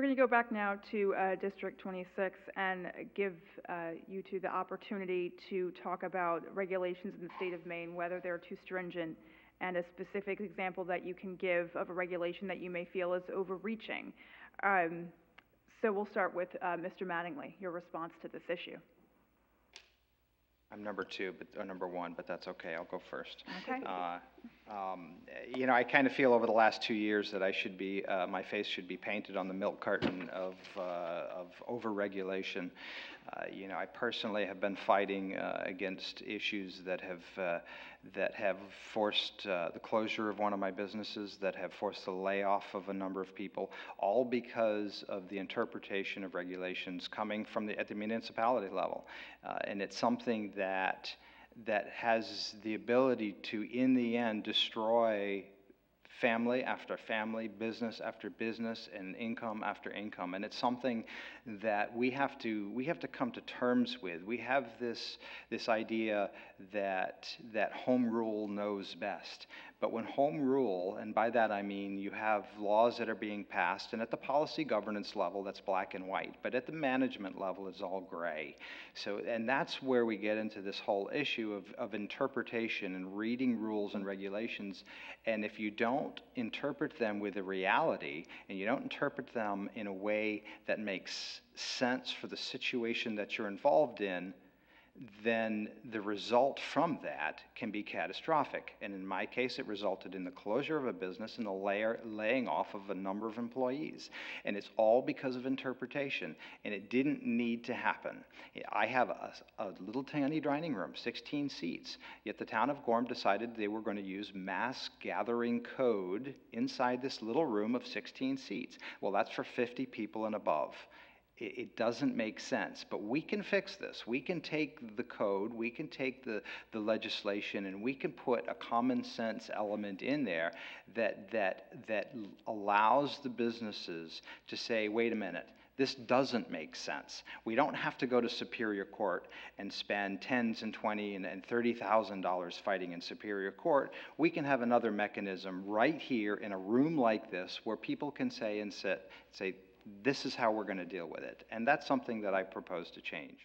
We're going to go back now to District 26 and give you two the opportunity to talk about regulations in the state of Maine, whether they're too stringent, and a specific example that you can give of a regulation that you may feel is overreaching. So we'll start with Mr. Mattingly, your response to this issue. I'm number two, or number one, but that's okay. I'll go first. Okay. You know, I kind of feel over the last 2 years that I should be, my face should be painted on the milk carton of overregulation. You know, I personally have been fighting against issues that have forced the closure of one of my businesses, that have forced the layoff of a number of people, all because of the interpretation of regulations coming from at the municipality level. And it's something that has the ability to, in the end, destroy family after family, business after business, and income after income. And it's something that we have to come to terms with. We have this idea that home rule knows best. But when home rule, and by that I mean you have laws that are being passed, and at the policy governance level that's black and white, but at the management level it's all gray. So, and that's where we get into this whole issue of interpretation and reading rules and regulations. And if you don't interpret them with a reality, and you don't interpret them in a way that makes sense for the situation that you're involved in, then the result from that can be catastrophic. And in my case, it resulted in the closure of a business and the laying off of a number of employees. And it's all because of interpretation. And it didn't need to happen. I have a little tiny dining room, 16 seats, yet the town of Gorham decided they were going to use mass gathering code inside this little room of 16 seats. Well, that's for 50 people and above. It doesn't make sense, but we can fix this. We can take the code, we can take the legislation, and we can put a common sense element in there that allows the businesses to say, wait a minute, this doesn't make sense. We don't have to go to Superior Court and spend tens and $20,000 and $30,000 fighting in Superior Court. We can have another mechanism right here in a room like this where people can say, this is how we're going to deal with it. And that's something that I propose to change.